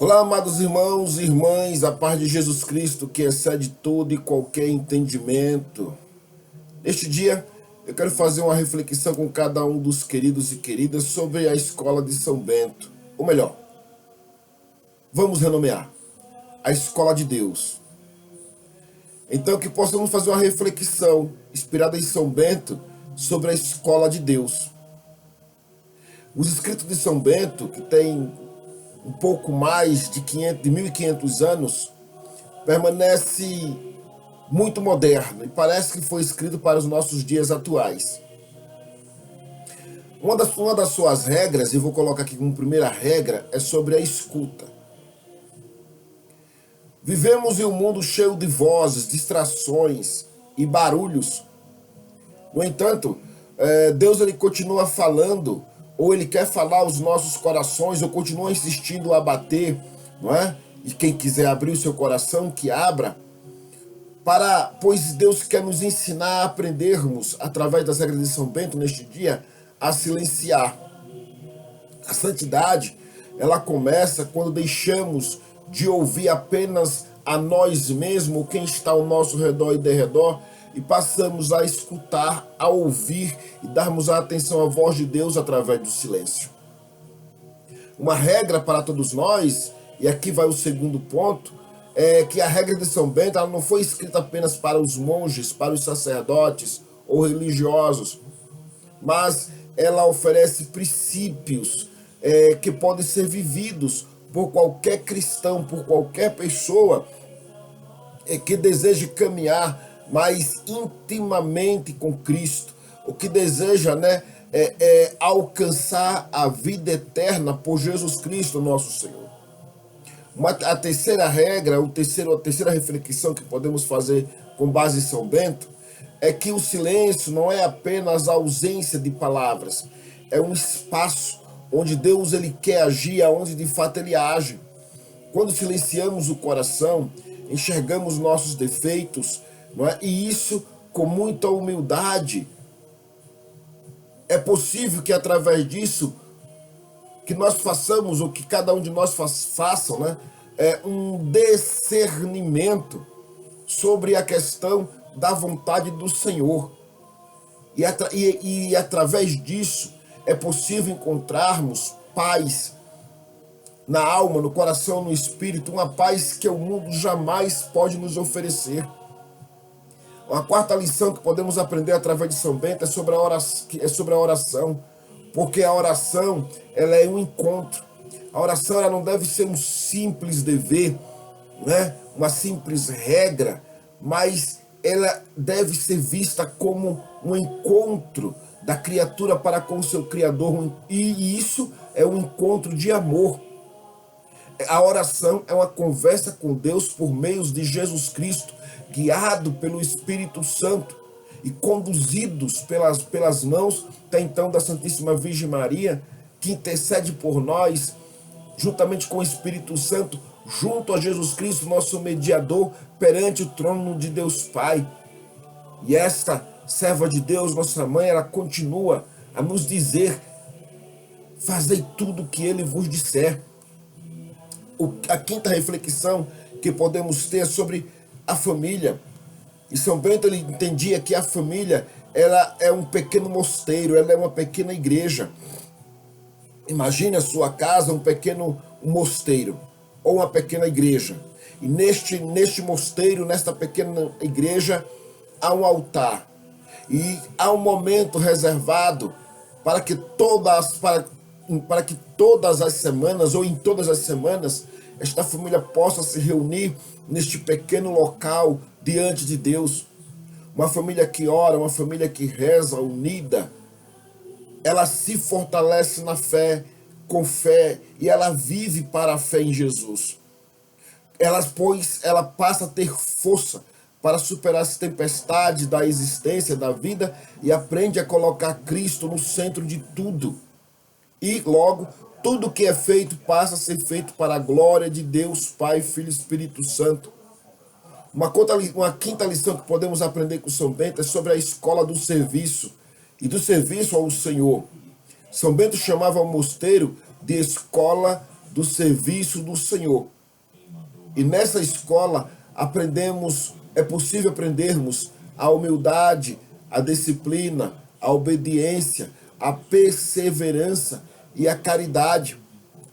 Olá, amados irmãos e irmãs, a paz de Jesus Cristo que excede todo e qualquer entendimento. Neste dia, eu quero fazer uma reflexão com cada um dos queridos e queridas sobre a escola de São Bento. Ou melhor, vamos renomear a escola de Deus. Então, que possamos fazer uma reflexão inspirada em São Bento sobre a escola de Deus. Os escritos de São Bento, que tem um pouco mais de 1.500 anos, permanece muito moderno e parece que foi escrito para os nossos dias atuais. Uma das suas regras, e vou colocar aqui como primeira regra, é sobre a escuta. Vivemos em um mundo cheio de vozes, distrações e barulhos. No entanto, Deus ele continua falando, ou ele quer falar aos nossos corações, ou continua insistindo a bater, não é? E quem quiser abrir o seu coração, que abra, pois Deus quer nos ensinar a aprendermos, através das regras de São Bento, neste dia, a silenciar. A santidade, ela começa quando deixamos de ouvir apenas a nós mesmos, quem está ao nosso redor e derredor, e passamos a escutar, a ouvir e darmos a atenção à voz de Deus através do silêncio. Uma regra para todos nós, e aqui vai o segundo ponto, é que a regra de São Bento ela não foi escrita apenas para os monges, para os sacerdotes ou religiosos, mas ela oferece princípios que podem ser vividos por qualquer cristão, por qualquer pessoa que deseje caminhar mais intimamente com Cristo, o que deseja, alcançar a vida eterna por Jesus Cristo, nosso Senhor. A terceira regra, a terceira reflexão que podemos fazer com base em São Bento, é que o silêncio não é apenas a ausência de palavras, é um espaço onde Deus ele quer agir, onde de fato ele age. Quando silenciamos o coração, enxergamos nossos defeitos, não é? E isso com muita humildade. É possível que através disso que nós façamos, ou que cada um de nós façam, um discernimento sobre a questão da vontade do Senhor. E através disso é possível encontrarmos paz na alma, no coração, no espírito, uma paz que o mundo jamais pode nos oferecer. Uma quarta lição que podemos aprender através de São Bento é sobre a oração, porque a oração ela é um encontro. A oração ela não deve ser um simples dever, uma simples regra, mas ela deve ser vista como um encontro da criatura para com o seu Criador, e isso é um encontro de amor. A oração é uma conversa com Deus por meio de Jesus Cristo, guiado pelo Espírito Santo e conduzidos pelas mãos, até então, da Santíssima Virgem Maria, que intercede por nós, juntamente com o Espírito Santo, junto a Jesus Cristo, nosso mediador, perante o trono de Deus Pai. E esta serva de Deus, nossa mãe, ela continua a nos dizer: fazei tudo o que ele vos disser. A quinta reflexão que podemos ter é sobre a família. E São Bento ele entendia que a família ela é um pequeno mosteiro, ela é uma pequena igreja. Imagine a sua casa um pequeno mosteiro ou uma pequena igreja. E neste mosteiro, nesta pequena igreja, há um altar. E há um momento reservado para que todas as semanas, ou em todas as semanas, esta família possa se reunir neste pequeno local diante de Deus. Uma família que ora, uma família que reza, unida, ela se fortalece na fé, com fé, e ela vive para a fé em Jesus. Pois ela passa a ter força para superar as tempestades da existência, da vida, e aprende a colocar Cristo no centro de tudo. E logo, tudo que é feito passa a ser feito para a glória de Deus, Pai, Filho e Espírito Santo. Uma quinta lição que podemos aprender com São Bento é sobre a escola do serviço e do serviço ao Senhor. São Bento chamava o mosteiro de escola do serviço do Senhor. E nessa escola é possível aprendermos a humildade, a disciplina, a obediência, a perseverança e a caridade.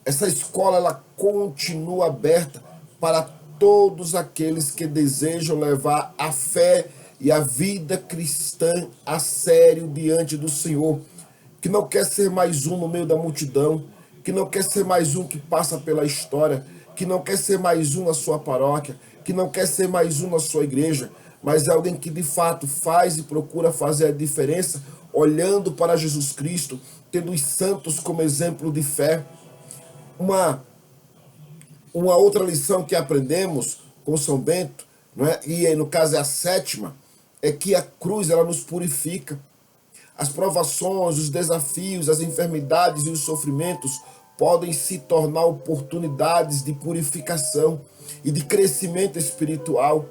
Essa escola ela continua aberta para todos aqueles que desejam levar a fé e a vida cristã a sério diante do Senhor, que não quer ser mais um no meio da multidão, que não quer ser mais um que passa pela história, que não quer ser mais um na sua paróquia, que não quer ser mais um na sua igreja, mas é alguém que de fato faz e procura fazer a diferença, olhando para Jesus Cristo, tendo os santos como exemplo de fé. Uma outra lição que aprendemos com São Bento, não é? E no caso é a sétima, é que a cruz ela nos purifica. As provações, os desafios, as enfermidades e os sofrimentos podem se tornar oportunidades de purificação e de crescimento espiritual.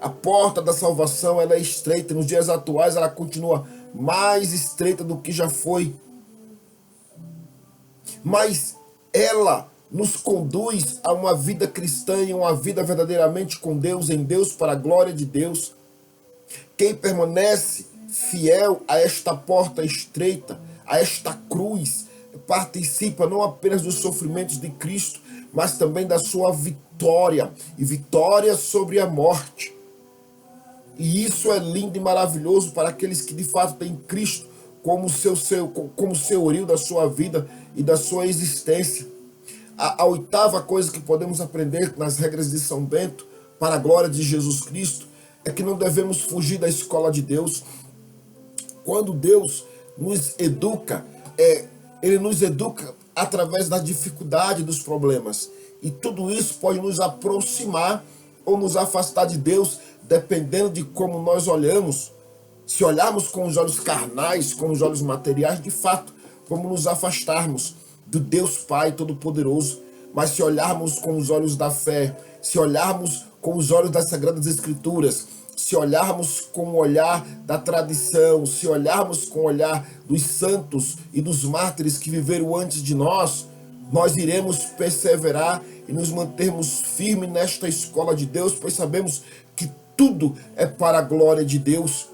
A porta da salvação ela é estreita, nos dias atuais ela continua mais estreita do que já foi. Mas ela nos conduz a uma vida cristã e uma vida verdadeiramente com Deus, em Deus, para a glória de Deus. Quem permanece fiel a esta porta estreita, a esta cruz, participa não apenas dos sofrimentos de Cristo, mas também da sua vitória, e vitória sobre a morte. E isso é lindo e maravilhoso para aqueles que de fato têm Cristo como senhorio da sua vida e da sua existência. A oitava coisa que podemos aprender nas regras de São Bento, para a glória de Jesus Cristo, é que não devemos fugir da escola de Deus. Quando Deus nos educa, Ele nos educa através da dificuldade dos problemas. E tudo isso pode nos aproximar ou nos afastar de Deus, dependendo de como nós olhamos. Se olharmos com os olhos carnais, com os olhos materiais, de fato, vamos nos afastarmos do Deus Pai Todo-Poderoso. Mas se olharmos com os olhos da fé, se olharmos com os olhos das Sagradas Escrituras, se olharmos com o olhar da tradição, se olharmos com o olhar dos santos e dos mártires que viveram antes de nós, nós iremos perseverar e nos mantermos firmes nesta escola de Deus, pois sabemos que tudo é para a glória de Deus.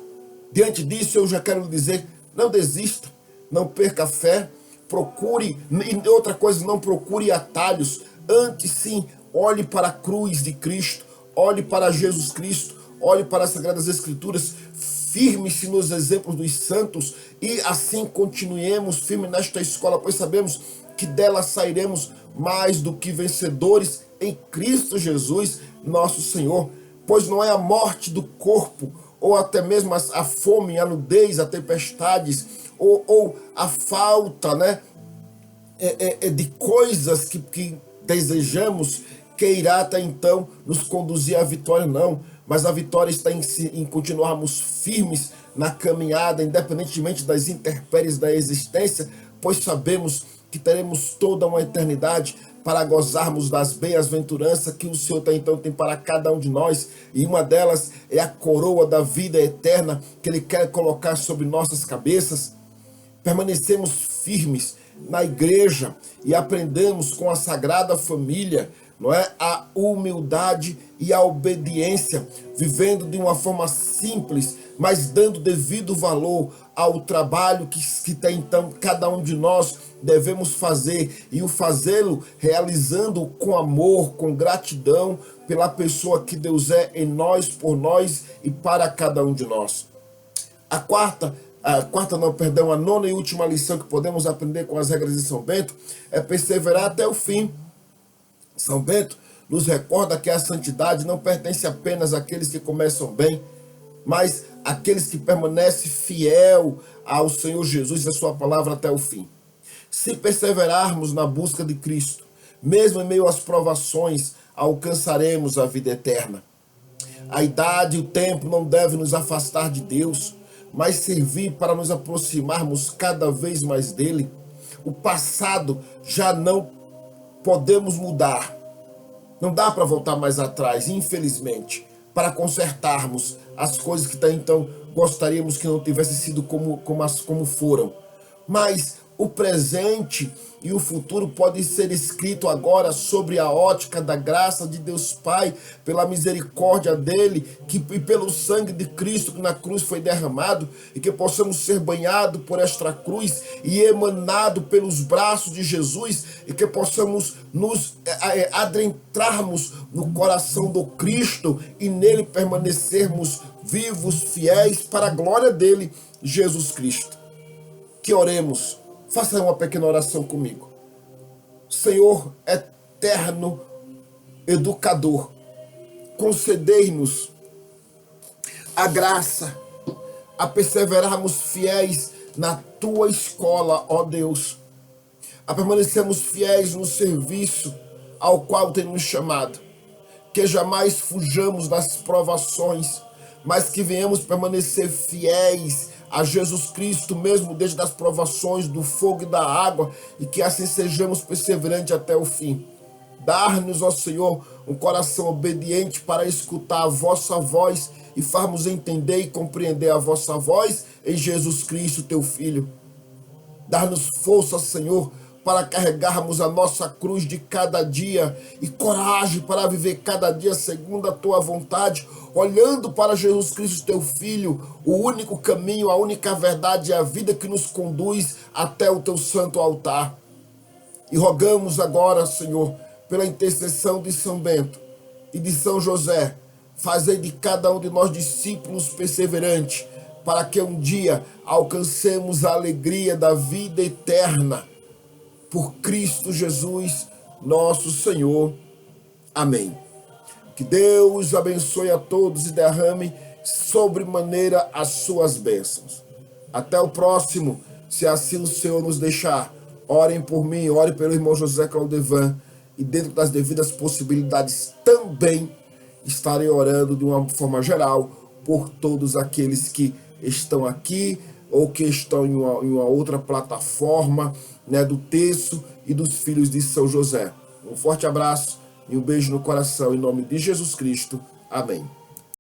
Diante disso, eu já quero lhe dizer, não desista, não perca a fé, procure, e outra coisa, não procure atalhos, antes sim, olhe para a cruz de Cristo, olhe para Jesus Cristo, olhe para as Sagradas Escrituras, firme-se nos exemplos dos santos e assim continuemos firmes nesta escola, pois sabemos que dela sairemos mais do que vencedores em Cristo Jesus, nosso Senhor. Pois não é a morte do corpo, ou até mesmo a fome, a nudez, a tempestades, ou a falta, né, de coisas que desejamos, que irá até então nos conduzir à vitória, não. Mas a vitória está em continuarmos firmes na caminhada, independentemente das intempéries da existência, pois sabemos que teremos toda uma eternidade para gozarmos das bem-aventuranças que o Senhor então tem para cada um de nós, e uma delas é a coroa da vida eterna que Ele quer colocar sobre nossas cabeças. Permanecemos firmes na igreja e aprendemos com a Sagrada Família, não é, a humildade e a obediência, vivendo de uma forma simples, mas dando devido valor ao trabalho que tem, então cada um de nós devemos fazer, e o fazê-lo realizando com amor, com gratidão pela pessoa que Deus é em nós, por nós e para cada um de nós. A nona e última lição que podemos aprender com as regras de São Bento é perseverar até o fim. São Bento nos recorda que a santidade não pertence apenas àqueles que começam bem, mas àqueles que permanecem fiel ao Senhor Jesus e a sua palavra até o fim. Se perseverarmos na busca de Cristo, mesmo em meio às provações, alcançaremos a vida eterna. A idade e o tempo não devem nos afastar de Deus, mas servir para nos aproximarmos cada vez mais dele. O passado já não podemos mudar. Não dá para voltar mais atrás, infelizmente, para consertarmos as coisas que até então gostaríamos que não tivessem sido como foram. Mas O presente e o futuro podem ser escrito agora sobre a ótica da graça de Deus Pai, pela misericórdia dele, e pelo sangue de Cristo que na cruz foi derramado, e que possamos ser banhados por esta cruz e emanado pelos braços de Jesus, e que possamos nos adentrarmos no coração do Cristo e nele permanecermos vivos, fiéis para a glória dele, Jesus Cristo. Que oremos. Faça uma pequena oração comigo. Senhor eterno educador, concedei-nos a graça a perseverarmos fiéis na tua escola, ó Deus, a permanecermos fiéis no serviço ao qual tem nos chamado, que jamais fujamos das provações, mas que venhamos permanecer fiéis a Jesus Cristo, mesmo desde as provações do fogo e da água, e que assim sejamos perseverantes até o fim. Dar-nos, ó Senhor, um coração obediente para escutar a vossa voz e farmos entender e compreender a vossa voz em Jesus Cristo, teu Filho. Dar-nos força, Senhor, para carregarmos a nossa cruz de cada dia e coragem para viver cada dia segundo a tua vontade, olhando para Jesus Cristo, teu Filho, o único caminho, a única verdade e a vida que nos conduz até o teu santo altar. E rogamos agora, Senhor, pela intercessão de São Bento e de São José, fazei de cada um de nós discípulos perseverantes, para que um dia alcancemos a alegria da vida eterna. Por Cristo Jesus, nosso Senhor. Amém. Que Deus abençoe a todos e derrame sobremaneira as suas bênçãos. Até o próximo, se assim o Senhor nos deixar. Orem por mim, orem pelo irmão José Claudevan, e dentro das devidas possibilidades também estarei orando de uma forma geral por todos aqueles que estão aqui ou que estão em uma outra plataforma, né, do Terço e dos Filhos de São José. Um forte abraço e um beijo no coração, em nome de Jesus Cristo. Amém.